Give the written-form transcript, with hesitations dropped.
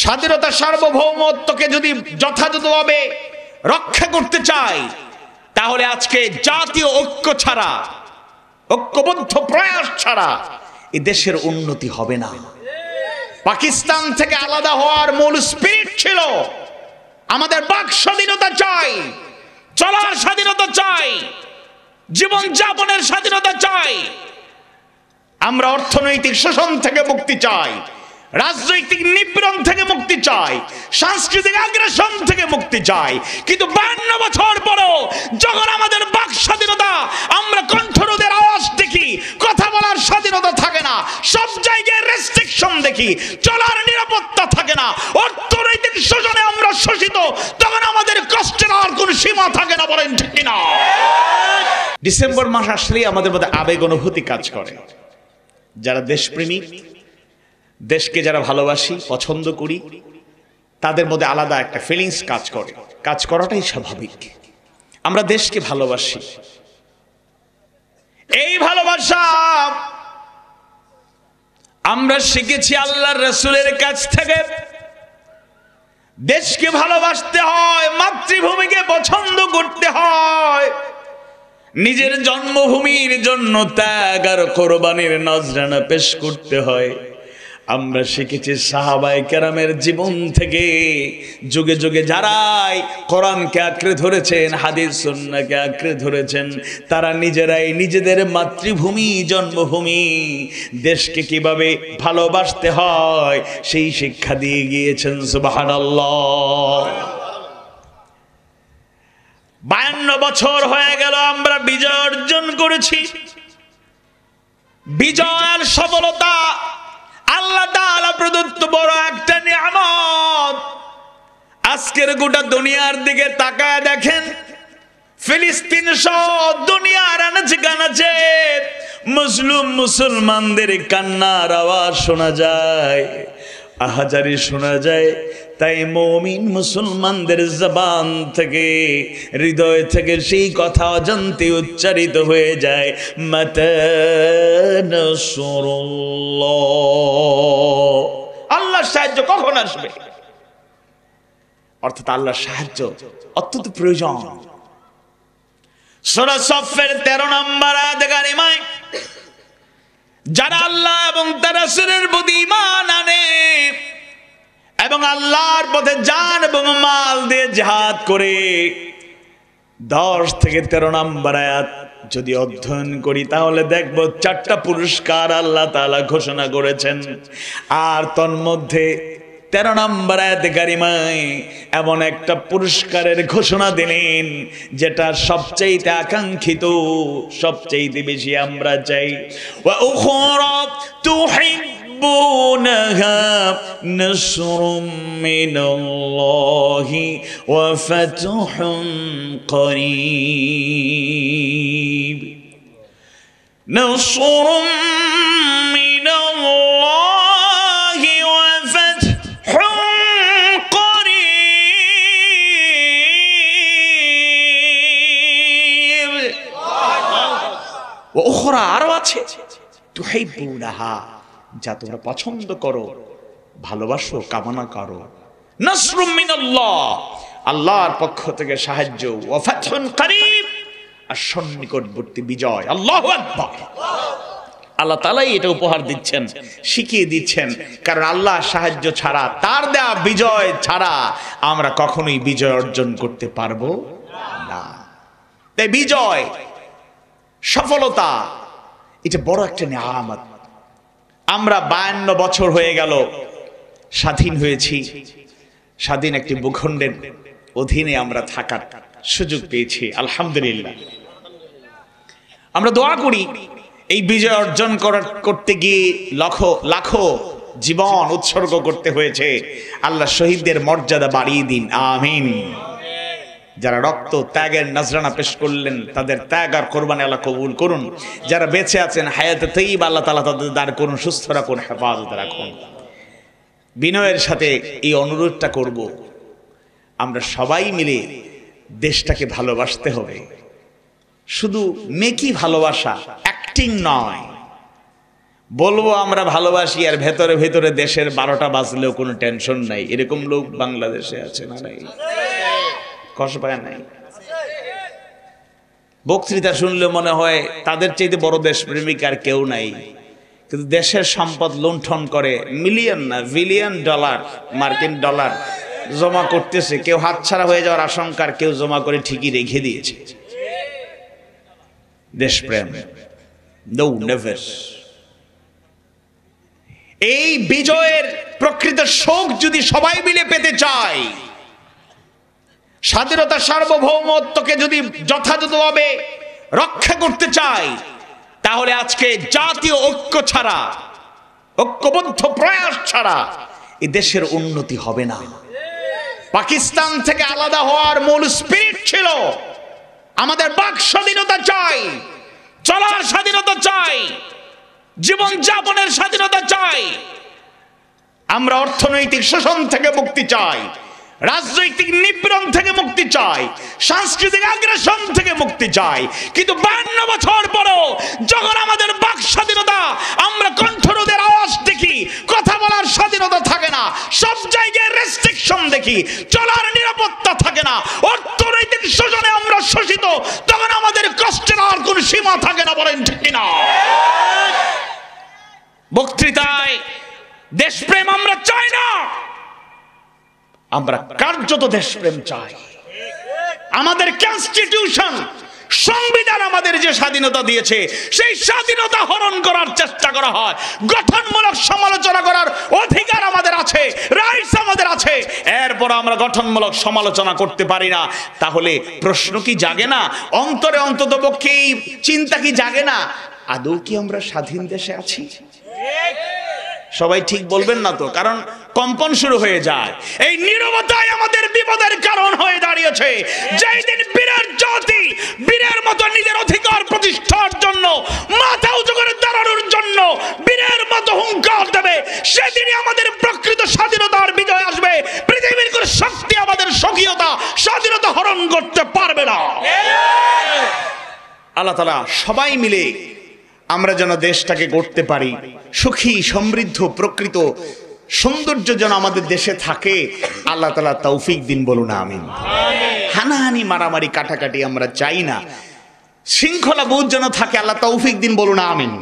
স্বাধীনতা সার্বভৌমত্বকে যদি যথাযথভাবে রক্ষা করতে চাই, তাহলে আজকে জাতীয় ঐক্য ছাড়া, ঐক্যবদ্ধ প্রয়াস ছাড়া এই দেশের উন্নতি হবে না। পাকিস্তান থেকে আলাদা হওয়ার মূল স্পিরিট ছিল আমাদের বাক স্বাধীনতা চাই, চলার স্বাধীনতা চাই, জীবন যাপনের স্বাধীনতা চাই। আমরা অর্থনৈতিক শোষণ থেকে মুক্তি চাই, রাজনৈতিক নিপীড়ন থেকে মুক্তি চাই, সাংস্কৃতিক আগ্রাসন থেকে মুক্তি চাই। কিন্তু 52 বছর পরেও যখন আমাদের বাক স্বাধীনতা, আমরা কণ্ঠরোধের আওয়াজ দেখি, কথা বলার স্বাধীনতা থাকে না, সব জায়গায় রেস্ট্রিকশন দেখি, চলার নিরাপত্তা থাকে না, অর্থনৈতিক শোষণে আমরা শোষিত, তখন আমাদের কষ্টের আর কোন সীমা থাকে না। বলেন ঠিক কিনা? ডিসেম্বর মাস আসলেই আমাদের মধ্যে আবেগ অনুভূতি কাজ করে। যারা দেশপ্রেমিক, দেশকে যারা ভালোবাসি, পছন্দ করি, তাদের মধ্যে আলাদা একটা ফিলিংস কাজ করে। কাজ করাটাই স্বাভাবিক। আমরা দেশকে ভালোবাসি। এই ভালোবাসা আমরা শিখেছি আল্লাহর রাসূলের কাছ থেকে। দেশকে ভালোবাসতে হয়, মাতৃভূমিকে পছন্দ করতে হয়, নিজের জন্মভূমির জন্য ত্যাগ আর কোরবানির নজরানা পেশ করতে হয়। আমরা শিখেছি সাহাবায়ে কেরামের জীবন থেকে, যুগে যুগে যারাই কোরআনকে আঁকড়ে ধরেছেন, হাদিস সুন্নাহকে আঁকড়ে ধরেছেন, তারা নিজেরাই নিজেদের মাতৃভূমি, জন্মভূমি, দেশকে কিভাবে ভালোবাসতে হয় সেই শিক্ষা দিয়ে গিয়েছেন। সুবহানাল্লাহ। 52 বছর হয়ে গেল আমরা বিজয় অর্জন করেছি। বিজয়ের সফলতা আল্লাহ তাআলা প্রদত্ত বড় একটা নিয়ামত। আজকের গোটা দুনিয়ার দিকে তাকায় দেখেন, ফিলিস্তিন সহ দুনিয়ার আনাচে কানাচে মুসলিম মুসলমানদের কান্নার আওয়াজ শোনা যায়, আহাজারি শোনা যায়। তাই মুমিন মুসলমানদের জবান থেকে, হৃদয় থেকে সেই কথা অজান্তে উচ্চারিত হয়ে যায়, মাতা নাসরুল্লাহ, আল্লাহর সাহায্য কখন আসবে? অর্থাৎ আল্লাহর সাহায্য অত্যন্ত প্রয়োজন। সূরা সফের 13 নম্বর আয়াত কারিমায় যারা আল্লাহ এবং তার রাসূলের প্রতি ঈমান আনে এবং আল্লাহর পথে জান এবং মাল দিয়ে জিহাদ করে, 10 থেকে 13 নম্বর আয়াত যদি অধ্যয়ন করি তাহলে দেখব 4টা পুরস্কার আল্লাহ তাআলা ঘোষণা করেছেন। আর তন্মধ্যে 13 নম্বর আয়াতে কারিমায় এমন একটা পুরস্কারের ঘোষণা দিলেন যেটা সবচেয়ে আকাঙ্ক্ষিত, সবচেয়ে বেশি আমরা চাই। ওয়া উখরা তুহিব্বুনাহা নাসরুম মিনাল্লাহি ওয়া ফাতহুন করিব। নাসরুম মিনাল্লাহি ওয়া ফাতহুন করিব। ও উখরা আরো আছে, তুহিব্বুনাহা, যা তোমরা পছন্দ করো, ভালোবাসো, কামনা করো। নাসরুম মিনাল্লাহ, আল্লাহর পক্ষ থেকে সাহায্য, ওয়া ফাতহুন করিব, আর সন্নিকটবর্তী বিজয়। আল্লাহু আকবার। আল্লাহ তাআলাই এটা উপহার দিচ্ছেন, শিখিয়ে দিচ্ছেন। কারণ আল্লাহ সাহায্য ছাড়া, তার দেয়া বিজয় ছাড়া আমরা কখনোই বিজয় অর্জন করতে পারবো না। তাই বিজয়, সফলতা, এটা বড় একটা নিয়ামত। আমরা 52 বছর হয়ে গেল স্বাধীন হয়েছি। স্বাধীন একটি ভূখণ্ডের অধীনে আমরা থাকার সুযোগ পেয়েছি, আলহামদুলিল্লাহ। আমরা দোয়া করি এই বিজয় অর্জন করতে গিয়ে লাখো জীবন উৎসর্গ করতে হয়েছে। আল্লাহ শহীদদের মর্যাদা বাড়িয়ে দিন, আমিন। যারা রক্ত ত্যাগের নজরানা পেশ করলেন, তাদের ত্যাগ আর কোরবানি আল্লাহ কবুল করুন। যারা বেঁচে আছেন হায়াতে তাইয়্যিবা, আল্লাহ তাআলা তাদের দান করুন, সুস্থ রাখুন, হেফাজতে রাখুন। বিনয়ের সাথে এই অনুরোধটা করব, আমরা সবাই মিলে দেশটাকে ভালোবাসতে হবে। শুধু মেকি ভালোবাসা, অ্যাক্টিং নয়, বলবো আমরা ভালোবাসি আর ভেতরে ভেতরে দেশের 12টা বাজলেও কোনো টেনশন নাই, এরকম লোক বাংলাদেশে আছে না? নাই? কষ্ট পায় নাই? বক্তৃতা শুনলে মনে হয় তাদের চাইতে বড় দেশপ্রেমিক আর কেউ নাই, কিন্তু দেশের সম্পদ লুণ্ঠন করে মিলিয়ন না বিলিয়ন ডলার, মার্কিন ডলার জমা করতেছে। কেউ হাতছাড়া হয়ে যাওয়ার আশঙ্কার, কেউ জমা করে ঠিকই রেখে দিয়েছে। দেশপ্রেম নো নেভার। এই বিজয়ের প্রকৃত শোক যদি সবাই মিলে পেতে চায়, স্বাধীনতা সার্বভৌমত্বকে যদি যথাযথভাবে রক্ষা করতে চায়, তাহলে আজকে জাতীয় ঐক্য ছাড়া, ঐক্যবদ্ধ প্রয়াস ছাড়া এই দেশের উন্নতি হবে না। পাকিস্তান থেকে আলাদা হওয়ার মূল স্পিরিট ছিল আমাদের বাক স্বাধীনতা চাই, চলার স্বাধীনতা চাই, জীবন যাপনের স্বাধীনতা চাই। আমরা অর্থনৈতিক শোষণ থেকে মুক্তি চাই, রাজনৈতিক নিপীড়ন থেকে মুক্তি চাই, সাংস্কৃতিক আগ্রাসন থেকে মুক্তি চাই। কিন্তু 52 বছর পরেও যখন আমাদের বাক স্বাধীনতা, আমরা কণ্ঠরোধের আওয়াজ দেখি, কথা বলার স্বাধীনতা থাকে না, সব জায়গায় রেস্ট্রিকশন দেখি, চলার নিরাপত্তা থাকে না, অর্থনৈতিক শোষণে আমরা শোষিত, তখন আমাদের কষ্টের আর কোনো সীমা থাকে না। বলেন ঠিক কিনা? বক্তৃতায় দেশপ্রেম আমরা চাই না, আমরা কার্যত দেশপ্রেম চাই। আমাদের কনস্টিটিউশন, সংবিধান আমাদের যে স্বাধীনতা দিয়েছে, সেই স্বাধীনতা হরণ করার চেষ্টা করা হয়। গঠনমূলক সমালোচনা করার অধিকার আমাদের আছে, রাইটস আমাদের আছে, এরপর আমরা গঠনমূলক সমালোচনা করতে পারি না। তাহলে প্রশ্ন কি জাগে না অন্তরে, অন্ততপক্ষে এই চিন্তা কি জাগে না, আদৌ কি আমরা স্বাধীন দেশে আছি? সবাই ঠিক বলবেন না তো, কারণ কম্পন শুরু হয়ে যায়। এই নীরবতাই আমাদের বিপদের কারণ হয়ে দাঁড়িয়েছে। যেই দিন বীরের জাতি বীরের মতো নিজের অধিকার প্রতিষ্ঠার জন্য, মাথা উঁচু করে দাঁড়ানোর জন্য বীরের মতো হুঙ্কার দেবে, সেদিনই আমাদের প্রকৃত স্বাধীনতার বিজয় আসবে। পৃথিবীর কোন শক্তি আমাদের স্বকীয়তা, স্বাধীনতা হরণ করতে পারবে না। আল্লাহ তাআলা সবাই মিলে আমরা যেন দেশটাকে গড়তে পারি, সুখী সমৃদ্ধ প্রকৃত সৌন্দর্য যেন আমাদের দেশে থাকে, আল্লাহ তাআলা তৌফিক দিন। বলুন আমিন। হানাহানি মারামারি কাটাকাটি আমরা চাই না, শৃঙ্খলা বোধ যেন থাকে, আল্লাহ তৌফিক দিন। বলুন আমিন।